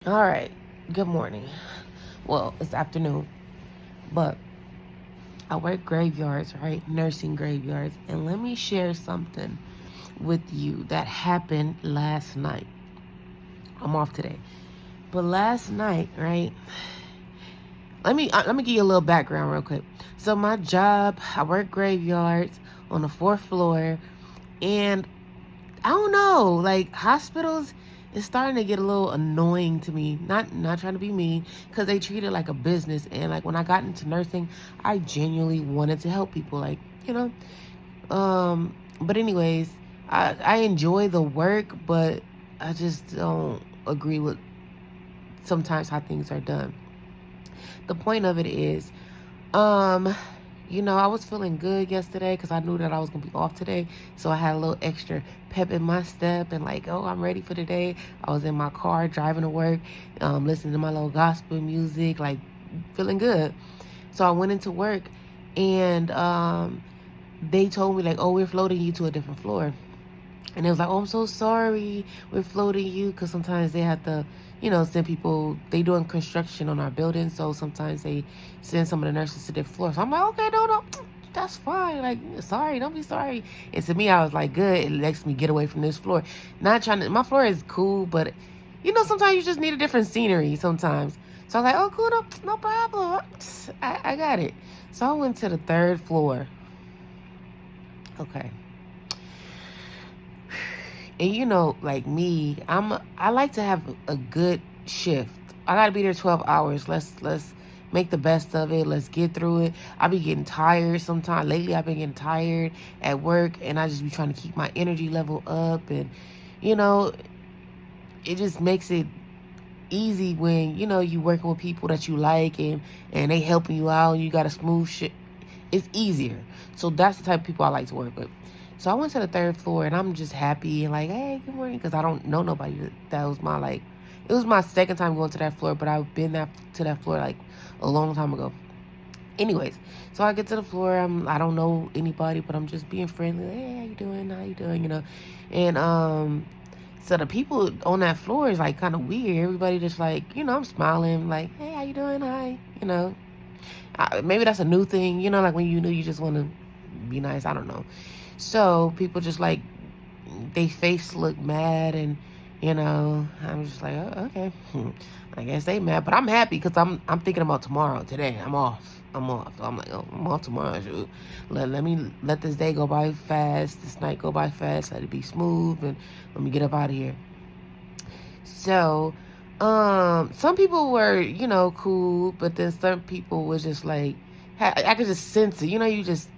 All right. Good morning. Well, it's afternoon, but I work graveyards, right? Nursing graveyards. And let me share something with you that happened last night. I'm off today. But last night, right? Let me give you a little background real quick. So my job, I work graveyards on the fourth floor, and I don't know, like hospitals is starting to get a little annoying to me. Not trying to be mean, because they treat it like a business. And like when I got into nursing, I genuinely wanted to help people. Like you know, but anyways, I enjoy the work, but I just don't agree with sometimes how things are done. The point of it is, um, I was feeling good yesterday because I knew that I was gonna be off today, so I had a little extra pep in my step and like, oh, I'm ready for the day. I was in my car driving to work, listening to my little gospel music, like feeling good. So I went into work, and they told me like, oh, we're floating you to a different floor. And it was like, oh, I'm so sorry, we're floating you, because sometimes they have to, send people. They doing construction on our building, so sometimes they send some of the nurses to their floor. So I'm like, okay, no, that's fine. Like, sorry, don't be sorry. And to me, I was like, good. It lets me get away from this floor. Not trying to. My floor is cool, but sometimes you just need a different scenery. Sometimes. So I was like, oh, cool, no problem. I got it. So I went to the third floor. Okay. And like me, I like to have a good shift. I gotta be there 12 hours. Let's make the best of it. Let's get through it. I be getting tired sometimes. Lately I've been getting tired at work, and I just be trying to keep my energy level up. And you know, it just makes it easy when you working with people that you like, and they helping you out, and you got a smooth shit. It's easier. So that's the type of people I like to work with. So I went to the third floor, and I'm just happy and like, hey, good morning, because I don't know nobody. That was my like, it was my second time going to that floor, but I've been to that floor like a long time ago. Anyways, so I get to the floor. I don't know anybody, but I'm just being friendly. Like, hey, how you doing? How you doing? And so the people on that floor is like kind of weird. Everybody just like, I'm smiling like, hey, how you doing? Hi, maybe that's a new thing, like when you just want to be nice. I don't know. So people just like, they face look mad, and I'm just like, oh, okay. I guess they mad, but I'm happy because I'm thinking about tomorrow. Today I'm off. So I'm like, oh, I'm off tomorrow. Shoot. Let me let this day go by fast. This night go by fast. Let it be smooth, and let me get up out of here. So, some people were, cool, but then some people was just like, I could just sense it. You just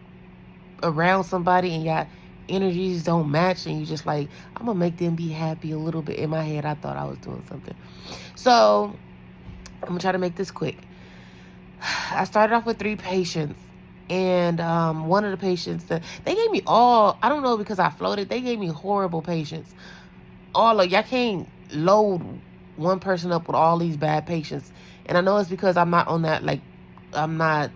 around somebody and y'all energies don't match, and you just like, I'm gonna make them be happy a little bit. In my head, I thought I was doing something. So, I'm gonna try to make this quick. I started off with 3 patients. And one of the patients that they gave me all, I don't know, because I floated, they gave me horrible patients. All of y'all can't load one person up with all these bad patients. And I know it's because I'm not on that, like, I'm not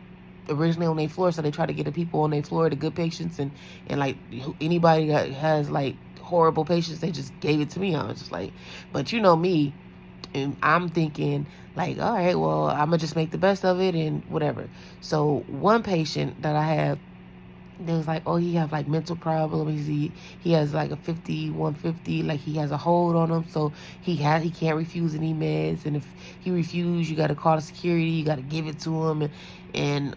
originally on their floor, so they try to get the people on their floor, the good patients, and like anybody that has like horrible patients, they just gave it to me. I was just like, but me, and I'm thinking like, all right, well, I'm gonna just make the best of it and whatever. So one patient that I have, they was like, oh, he have like mental problems. He has like a 5150, like he has a hold on him, so he can't refuse any meds. And if he refuse, you got to call the security. You got to give it to him, and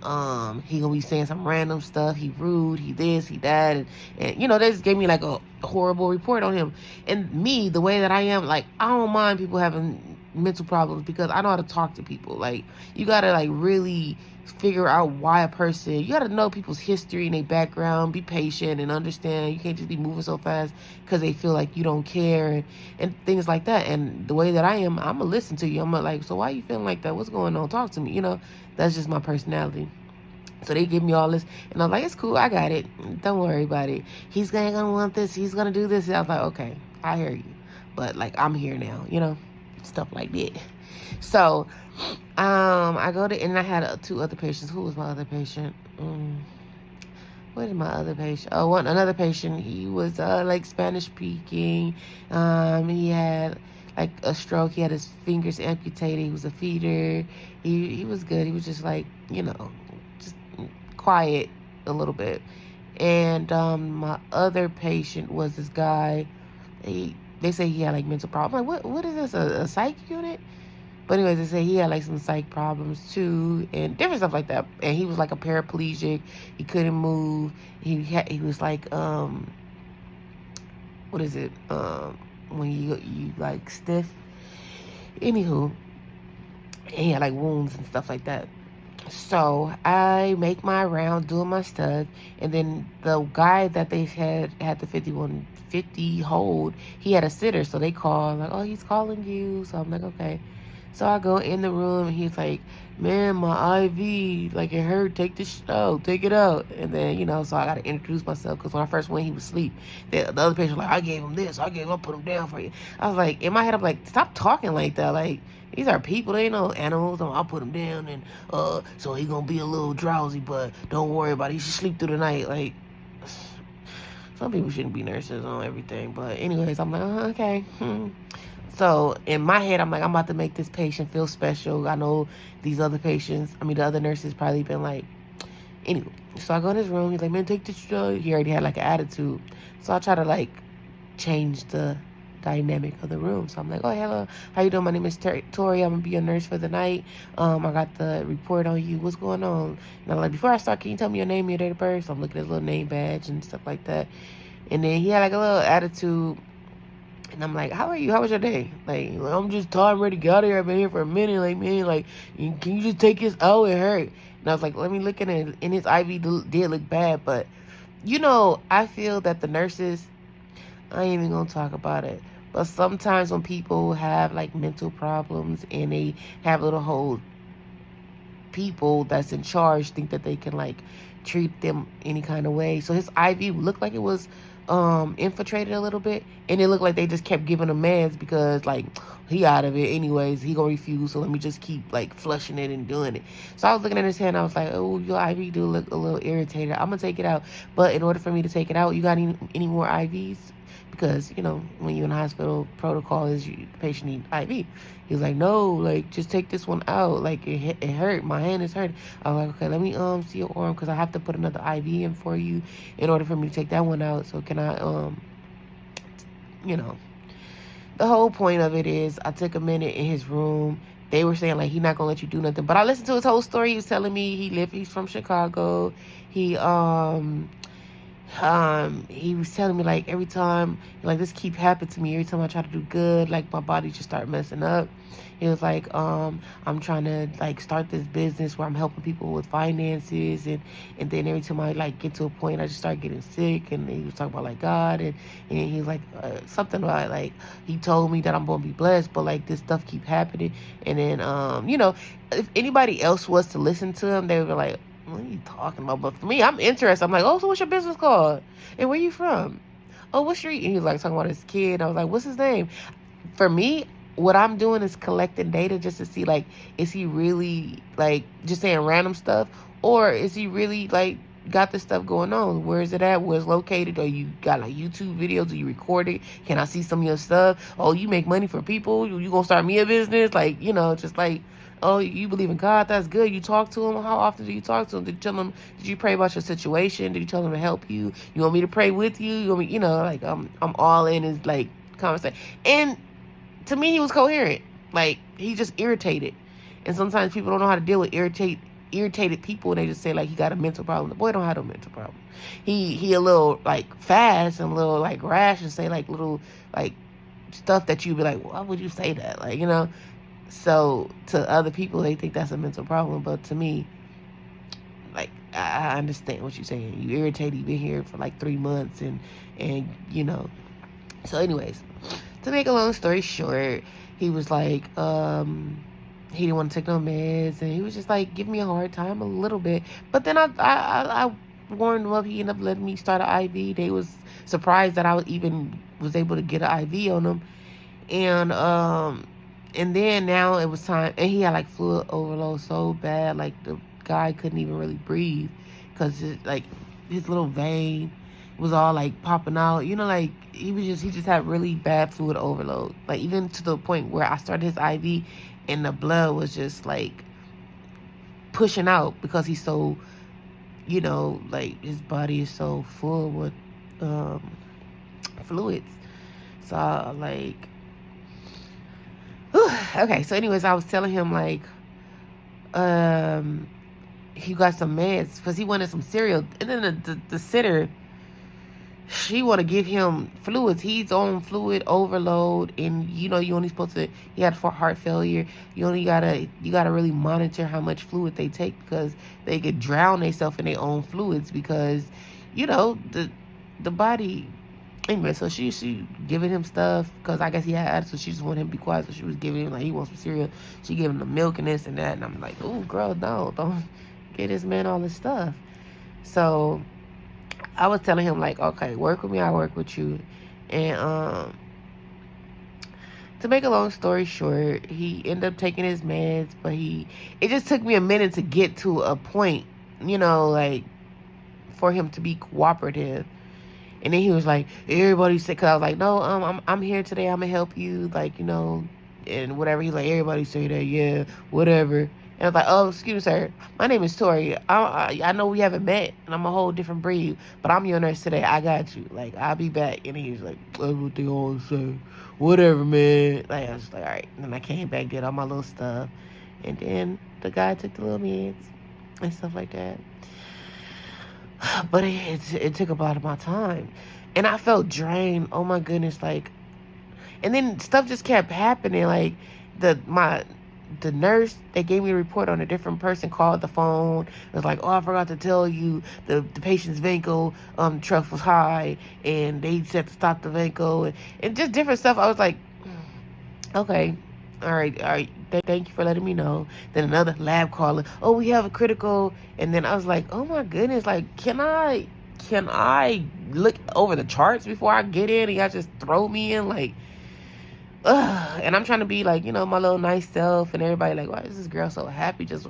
he gonna be saying some random stuff. He rude. He this. He that. And they just gave me like a horrible report on him. And me, the way that I am, like I don't mind people having mental problems because I know how to talk to people. Like you gotta like really figure out why a person, you got to know people's history and their background, be patient and understand. You can't just be moving so fast because they feel like you don't care, and things like that. And the way that I am, I'm gonna listen to you. I'm gonna like, so why you feeling like that? What's going on? Talk to me. That's just my personality. So they give me all this, and I'm like, it's cool, I got it, don't worry about it. He's gonna want this, he's gonna do this. And I was like, okay, I hear you, but like I'm here now, stuff like that. So I go to, and I had 2 other patients. Who was my other patient? What is my other patient? Oh, another patient. He was like Spanish speaking. He had like a stroke. He had his fingers amputated. He was a feeder. He was good. He was just like, just quiet a little bit. And my other patient was this guy. They say he had like mental problems. I'm like, what is this? A psych unit? But anyways, they say he had like some psych problems too, and different stuff like that. And he was like a paraplegic. He couldn't move. He was like what is it? When you like stiff. Anywho, and he had like wounds and stuff like that. So I make my round doing my stuff, and then the guy that they had the 5150 hold, he had a sitter, so they call like, oh, he's calling you. So I'm like, okay. So I go in the room, and he's like, man, my IV, like, it hurt. Take this out, take it out. And then, so I got to introduce myself, because when I first went, he was asleep. The other patient was like, I gave him this, I put him down for you. I was like, in my head, I'm like, stop talking like that. Like, these are people, they ain't no animals. I'll put him down, and so he gonna be a little drowsy, but don't worry about it. He should sleep through the night. Like, some people shouldn't be nurses on everything. But anyways, I'm like, okay. So in my head, I'm like, I'm about to make this patient feel special. I know the other nurses probably been like, anyway. So I go in his room. He's like, man, take this drug. He already had like an attitude. So I try to like change the dynamic of the room. So I'm like, oh, hello, how you doing? My name is Tori. I'm gonna be a nurse for the night. I got the report on you. What's going on? And I'm like, before I start, can you tell me your name, your date of birth? So I'm looking at his little name badge and stuff like that. And then he had like a little attitude. And I'm like, how are you? How was your day? Like, I'm just tired, I'm ready to get out of here. I've been here for a minute. Like, man, like, can you just take this out? It hurt. And I was like, let me look at it. And his IV did look bad. But, I feel that the nurses, I ain't even going to talk about it. But sometimes when people have, like, mental problems and they have little whole people that's in charge think that they can, like, treat them any kind of way. So his IV looked like it was infiltrated a little bit, and it looked like they just kept giving him meds because like he out of it anyways, he gonna refuse, so let me just keep like flushing it and doing it. So I was looking at his hand, I was like, oh, your IV do look a little irritated. I'm gonna take it out, but in order for me to take it out, you got any more IVs? Because when you're in the hospital, protocol is the patient needs IV. He was like, no, like, just take this one out. Like, it hurt. My hand is hurt. I was like, okay, let me see your arm, because I have to put another IV in for you in order for me to take that one out. So can I, the whole point of it is I took a minute in his room. They were saying, like, he's not going to let you do nothing. But I listened to his whole story. He was telling me he's from Chicago. He was telling me, like, every time, like, this keep happening to me. Every time I try to do good, like, my body just start messing up. He was like, I'm trying to, like, start this business where I'm helping people with finances, and then every time I, like, get to a point, I just start getting sick. And he was talking about, like, God, and he was like, something about, like, he told me that I'm going to be blessed, but, like, this stuff keep happening. And then, if anybody else was to listen to him, they would be like, what are you talking about? But for me, I'm interested. I'm like, oh, so what's your business called? And where you from? Oh, what street? And he was like talking about his kid. I was like, what's his name? For me, what I'm doing is collecting data just to see, like, is he really, like, just saying random stuff? Or is he really, like, got this stuff going on? Where is it at? Where it's located? Or you got, like, YouTube videos? Do you record it? Can I see some of your stuff? Oh, you make money for people? You gonna start me a business? Like, just like, oh, you believe in God? That's good. You talk to him? How often do you talk to him? Did you tell him? Did you pray about your situation? Did you tell him to help you? You want me to pray with you? You want me? Like, I'm all in his, like, conversation. And to me, he was coherent. Like, he just irritated. And sometimes people don't know how to deal with irritated people, and they just say, like, he got a mental problem. The boy don't have a mental problem. He a little, like, fast and a little, like, rash, and say, like, little, like, stuff that you'd be like, why would you say that? Like, So to other people, they think that's a mental problem. But to me, like, I understand what you're saying. You irritated. You've been here for like 3 months, and So anyways, to make a long story short, he was like, he didn't want to take no meds, and he was just like giving me a hard time a little bit. But then I warned him up. He ended up letting me start an IV. They was surprised that I was able to get an IV on him, and then now it was time, and he had like fluid overload so bad, like the guy couldn't even really breathe, because like his little vein, was all like popping out. You know, like he just had really bad fluid overload. Like even to the point where I started his IV and the blood was just like pushing out because he's so, you know, like his body is so full with fluids. So like, okay. So anyways, I was telling him like, he got some meds because he wanted some cereal, and then the sitter, she want to give him fluids. He's on fluid overload, and you know you only supposed to. He had heart failure. You gotta really monitor how much fluid they take because they could drown themselves in their own fluids because, you know, the body. Anyway, so she giving him stuff because I guess he had attitude. She just wanted him to be quiet, so she was giving him like he wants some cereal. She giving him the milk and this and that, and I'm like, oh girl, no, don't get this man all this stuff. So I was telling him like, okay, work with me, I work with you. And to make a long story short, he ended up taking his meds, but it just took me a minute to get to a point, you know, like for him to be cooperative. And then he was like, everybody's sick. Cause I was like, no, I'm here today. I'm gonna help you, like, you know, and whatever. He's like, everybody say that, yeah, whatever. And I was like, oh, excuse me, sir. My name is Tori. I know we haven't met, and I'm a whole different breed, but I'm your nurse today. I got you. Like, I'll be back. And he was like, that's what they always say. Whatever, man. Like, I was like, all right. And then I came back, did all my little stuff. And then the guy took the little meds and stuff like that. But it took a lot of my time. And I felt drained. Oh, my goodness. Like, and then stuff just kept happening. Like, the nurse, they gave me a report on a different person, called the phone. It was like, oh, I forgot to tell you the patient's Vanco trough was high, and they said to stop the Vanco, and just different stuff. I was like, okay, all right, thank you for letting me know. Then another lab calling, oh, we have a critical. And then I was like, oh my goodness, like, can I look over the charts before I get in? And y'all just throw me in, like, ugh. And I'm trying to be like, you know, my little nice self, and everybody like, why is this girl so happy? Just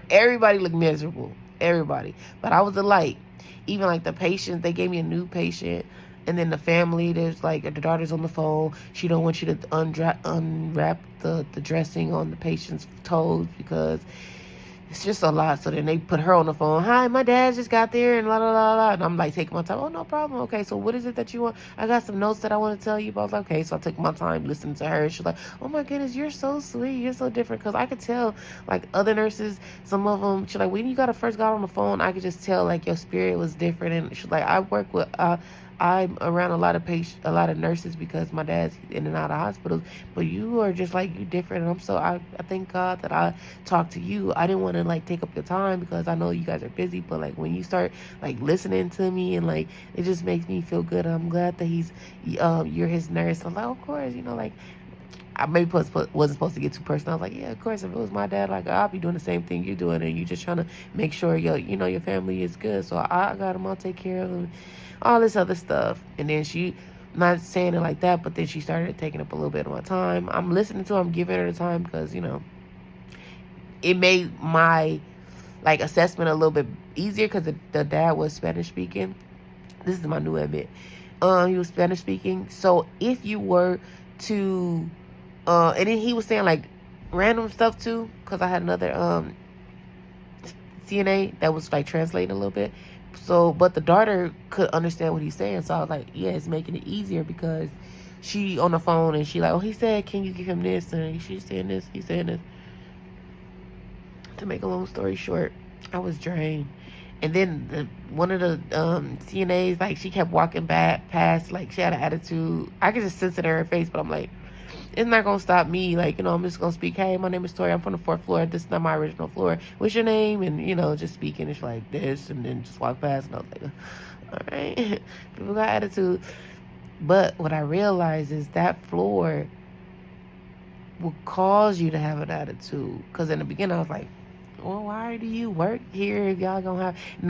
everybody looked miserable, everybody. But I was a light. Even like the patients, they gave me a new patient, and then the family, there's like the daughter's on the phone. She don't want you to unwrap the dressing on the patient's toes because it's just a lot. So then they put her on the phone. Hi, my dad just got there and la la la la. And I'm like taking my time. Oh, no problem. Okay, so what is it that you want? I got some notes that I want to tell you about. I was like, okay, so I took my time listening to her. She's like, oh my goodness, you're so sweet. You're so different. Because I could tell, like, other nurses, some of them, she's like, when you first got on the phone, I could just tell, like, your spirit was different. And she's like, I work with, I'm around a lot of nurses because my dad's in and out of hospitals, but you are just like, you different. And I thank God that I talked to you. I didn't want to like take up your time because I know you guys are busy, but like when you start like listening to me and like, it just makes me feel good. I'm glad that you're his nurse. I'm like, of course, you know, like, I maybe wasn't supposed to get too personal. I was like, yeah, of course, if it was my dad, like, I'll be doing the same thing you're doing, and you're just trying to make sure your family is good. So I got him, I'll take care of him, all this other stuff. And then she, not saying it like that, but then she started taking up a little bit of my time. I'm listening to her, I'm giving her the time because, you know, it made my, like, assessment a little bit easier because the dad was Spanish speaking. This is my new admit. He was Spanish speaking. So if you were to... and then he was saying like random stuff too, because I had another CNA that was like translating a little bit. So, but the daughter could understand what he's saying. So I was like, yeah, it's making it easier because she on the phone and she like, oh, he said, can you give him this? And she's saying this, he's saying this. To make a long story short, I was drained. And then one of the CNAs, like, she kept walking back past, like, she had an attitude. I could just sense it in her face, but I'm like, it's not going to stop me. Like, you know, I'm just going to speak. Hey, my name is Tori. I'm from the 4th floor. This is not my original floor. What's your name? And, you know, just speaking. It's like this. And then just walk past. And I was like, all right. People got attitude. But what I realized is that floor will cause you to have an attitude. Because in the beginning, I was like, well, why do you work here if y'all gonna have... And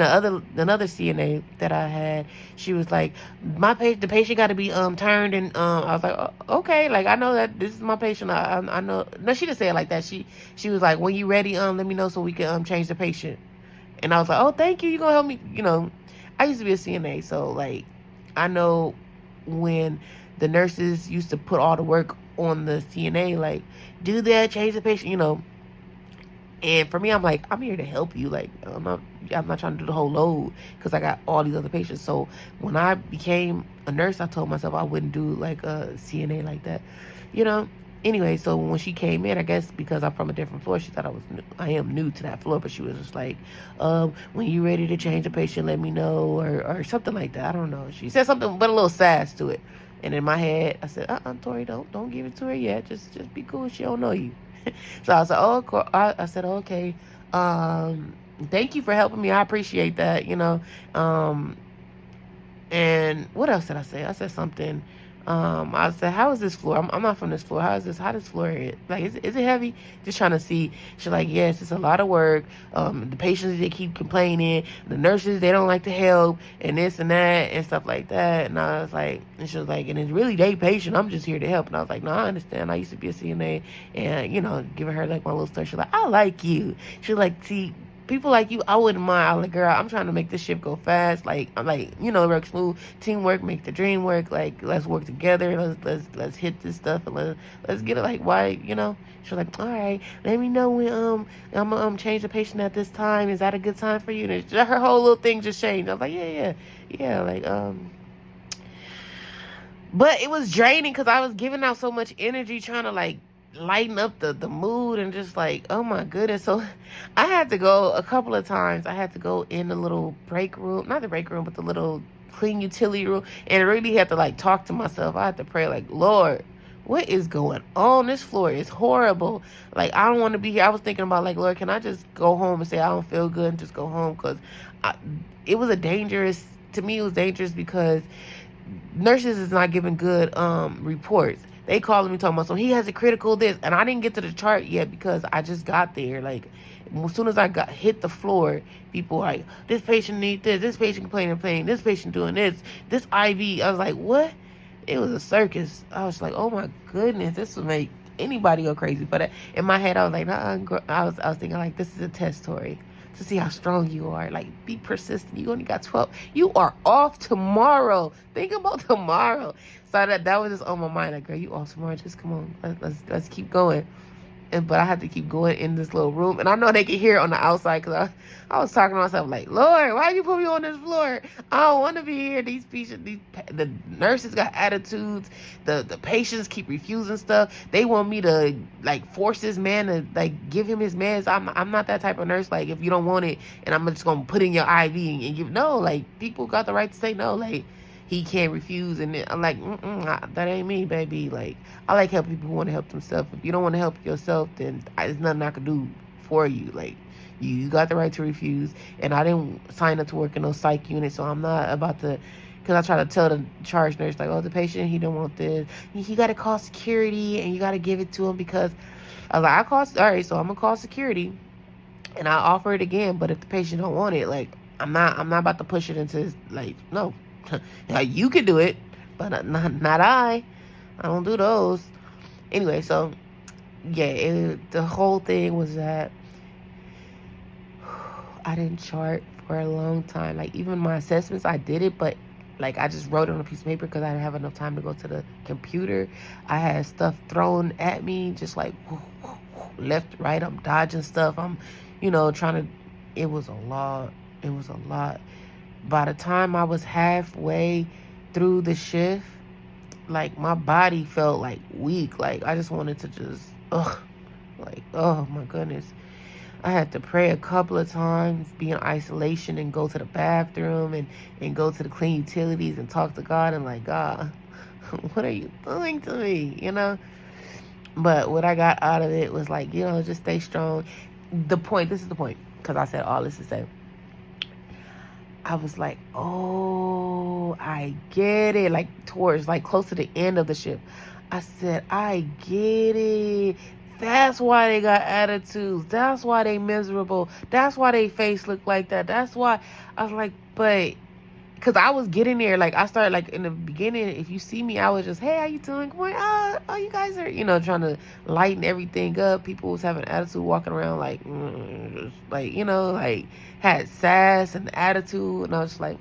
another CNA that I had, she was like, the patient got to be turned. And I was like, oh, okay, like, I know that this is my patient. I know. No, she didn't say it like that. She was like, when you ready, let me know so we can change the patient. And I was like, oh, thank you, you gonna help me. You know, I used to be a CNA, so like, I know when the nurses used to put all the work on the CNA, like, do that, change the patient, And for me, I'm like, I'm here to help you. Like, I'm not trying to do the whole load because I got all these other patients. So when I became a nurse, I told myself I wouldn't do like a CNA like that, you know. Anyway, so when she came in, I guess because I'm from a different floor, she thought I am new to that floor, but she was just like, when you ready to change the patient, let me know, or something like that. I don't know. She said something, but a little sass to it. And in my head, I said, Tori, don't give it to her yet. Just be cool. She don't know you. So I said, I said, okay. Thank you for helping me. I appreciate that, And what else did I say? I said something. I said, how is this floor? I'm not from this floor. How this floor is? Like, is it heavy? Just trying to see. She's like, yes, it's a lot of work. The patients, they keep complaining. The nurses, they don't like to help, and this and that and stuff like that. And I was like, and she was like, and it's really they patient. I'm just here to help. And I was like, no, I understand. I used to be a CNA, and giving her like my little story. She's like, I like you. She's like, see, people like you, I wouldn't mind. I'm like, girl, I'm trying to make this ship go fast. Like, I'm like, work smooth. Teamwork make the dream work. Like, let's work together. Let's hit this stuff and let's get it. Like, why, She's like, all right, let me know when I'm gonna change the patient at this time. Is that a good time for you? And her whole little thing just changed. I was like, yeah, like But it was draining because I was giving out so much energy trying to like lighten up the mood and just like, oh my goodness. So I had to go a couple of times. I had to go in the little break room, not the break room, but the little clean utility room, and I really had to like talk to myself. I had to pray like, Lord, what is going on? This floor is horrible. Like, I don't want to be here. I was thinking about like, Lord, can I just go home and say I don't feel good and just go home? Because it was to me it was dangerous because nurses is not giving good reports. They calling me talking about, so he has a critical this, and I didn't get to the chart yet because I just got there. Like, as soon as I hit the floor, people were like, this patient needs this patient complaining pain, this patient doing this IV. I was like, what? It was a circus. I was like, oh my goodness, this would make anybody go crazy. But in my head, I was like, I was thinking like, this is a test, Tori, to see how strong you are. Like, be persistent. You only got 12. You are off tomorrow. Think about tomorrow. So that was just on my mind. Like, girl, you off tomorrow. Just come on. Let's keep going. But I had to keep going in this little room. And I know they could hear it on the outside because I was talking to myself like, Lord, why you put me on this floor? I don't want to be here. These patients, the nurses got attitudes. The patients keep refusing stuff. They want me to like force this man to like give him his meds. I'm not that type of nurse. Like, if you don't want it and I'm just going to put in your IV and give, no, like, people got the right to say no. Like, he can't refuse. And I'm like, that ain't me, baby. Like, I like helping people who want to help themselves. If you don't want to help yourself, then there's nothing I can do for you. Like, you got the right to refuse. And I didn't sign up to work in no psych unit, so I'm not about to, because I try to tell the charge nurse, like, oh, the patient, he don't want this. He got to call security, and you got to give it to him because, I was like, all right, so I'm going to call security, and I offer it again. But if the patient don't want it, like, I'm not about to push it into his, like, no. Now, you can do it, but not I. I don't do those. Anyway, so yeah, the whole thing was that I didn't chart for a long time. Like, even my assessments, I did it, but like, I just wrote it on a piece of paper because I didn't have enough time to go to the computer. I had stuff thrown at me, just like left, right. I'm dodging stuff. I'm, trying to. It was a lot. It was a lot. By the time I was halfway through the shift, like, my body felt like weak. Like, I just wanted to just, oh my goodness. I had to pray a couple of times, be in isolation, and go to the bathroom and go to the clean utilities and talk to God and like, God, what are you doing to me? But what I got out of it was like, just stay strong. This is the point, because I said all this to say, I was like, oh, I get it. Like, towards, like, close to the end of the shift, I said, I get it. That's why they got attitudes. That's why they miserable. That's why they face look like that. That's why. I was like, but, because I was getting there. Like, I started, like, in the beginning, if you see me, I was just, hey, how you doing? Good morning. Oh, you guys are, trying to lighten everything up. People was having attitude, walking around like, just like, like, had sass and attitude. And I was just like,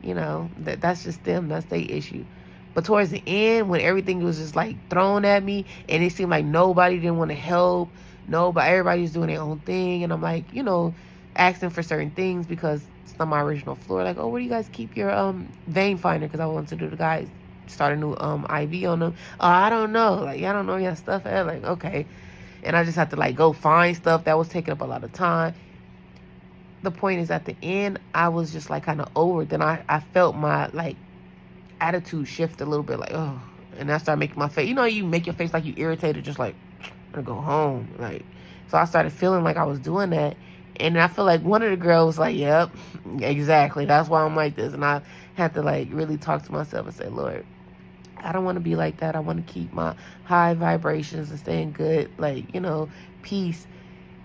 You know, that's just them. That's their issue. But towards the end, when everything was just like thrown at me, and it seemed like nobody didn't want to help, nobody, everybody was doing their own thing, and I'm like, you know, asking for certain things because it's not my original floor. Like, oh, where do you guys keep your vein finder? Because I wanted to do the guys start a new IV on them. Oh, I don't know. Like, I don't know your stuff at. Like, okay, and I just had to like go find stuff that was taking up a lot of time. The point is, at the end, I was just like kind of over it. Then I felt my like attitude shift a little bit, like, oh, and I started making my face, you know, you make your face like you irritated, just like, I'm gonna go home. Like, so I started feeling like I was doing that. And I feel like one of the girls was like, yep, exactly, that's why I'm like this. And I had to like really talk to myself and say, Lord, I don't want to be like that. I want to keep my high vibrations and stay in good, like, you know, peace.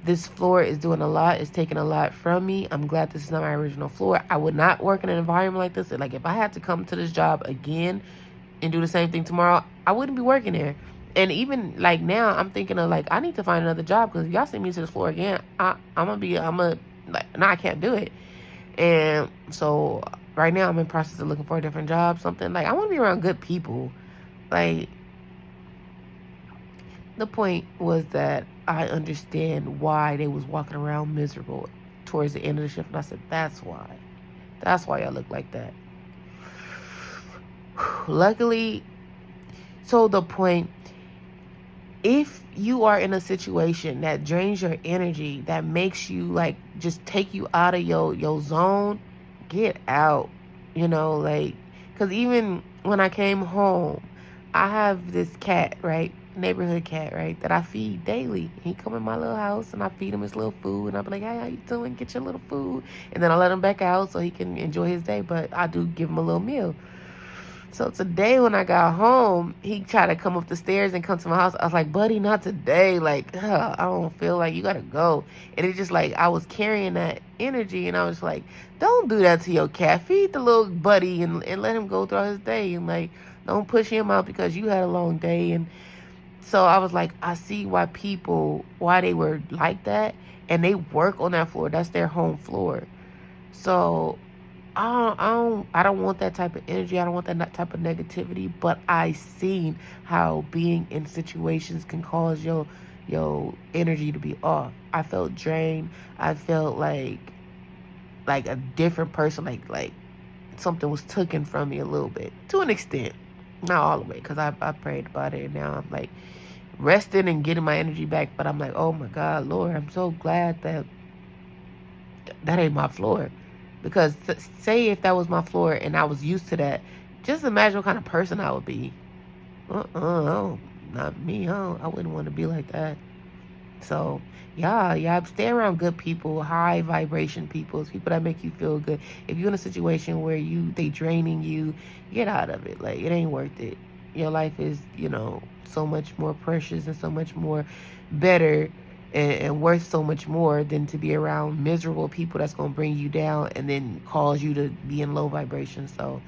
This floor is doing a lot. It's taking a lot from me. I'm glad this is not my original floor. I would not work in an environment like this. Like, if I had to come to this job again and do the same thing tomorrow, I wouldn't be working there. And even like now, I'm thinking of like, I need to find another job, because if y'all send me to this floor again, I'm like, no, I can't do it. And so right now I'm in process of looking for a different job, something like, I want to be around good people. Like, the point was that I understand why they was walking around miserable towards the end of the shift. And I said, that's why. That's why I look like that. Luckily, so the point, if you are in a situation that drains your energy, that makes you like just take you out of your zone, get out. You know, like, because even when I came home, I have this cat, right? Neighborhood cat, right? That I feed daily. He come in my little house and I feed him his little food. And I be like, hey, how you doing? Get your little food. And then I let him back out so he can enjoy his day. But I do give him a little meal. So today when I got home, he tried to come up the stairs and come to my house. I was like, buddy, not today. Like, I don't feel like, you got to go. And it's just like, I was carrying that energy. And I was like, don't do that to your cat. Feed the little buddy and let him go throughout his day. And like, don't push him out because you had a long day. And so I was like, I see why they were like that. And they work on that floor. That's their home floor. So I don't want that type of energy. I don't want that type of negativity. But I seen how being in situations can cause your energy to be off. I felt drained. I felt like a different person. Like something was taken from me a little bit, to an extent, not all the way, because I prayed about it, and now I'm like resting and getting my energy back. But I'm like, oh my God, Lord, I'm so glad that ain't my floor. Because say if that was my floor and I was used to that, just imagine what kind of person I would be. Not me. I wouldn't want to be like that. So yeah, stay around good people, high vibration people that make you feel good. If you're in a situation where they draining you, get out of it. Like, it ain't worth it. Your life is, you know, so much more precious and so much more better and worth so much more than to be around miserable people that's going to bring you down and then cause you to be in low vibration. So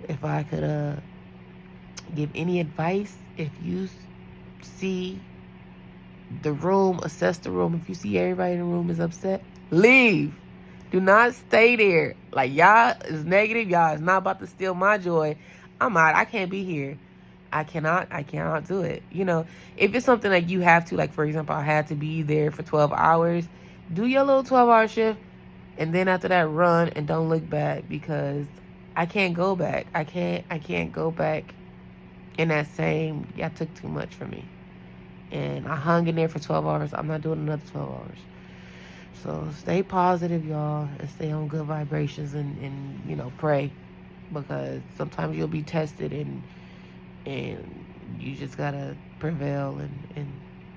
if I could give any advice, if you see the room, assess the room. If you see everybody in the room is upset, leave. Do not stay there. Like, y'all is negative. Y'all is not about to steal my joy. I'm out. I can't be here. I cannot do it. You know, if it's something like you have to, like, for example, I had to be there for 12 hours, do your little 12-hour shift, and then after that, run and don't look back, because I can't go back. I can't go back in that same, y'all took too much from me. And I hung in there for 12 hours. I'm not doing another 12 hours. So stay positive, y'all, and stay on good vibrations and you know, pray, because sometimes you'll be tested and you just gotta prevail and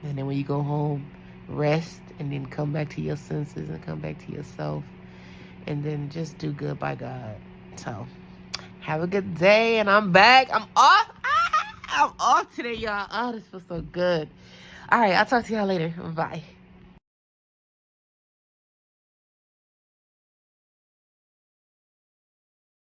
then when you go home, rest and then come back to your senses and come back to yourself and then just do good by God. So have a good day, and I'm back. I'm off. I'm off today, y'all. Oh, this feels so good. All right, I'll talk to y'all later. Bye.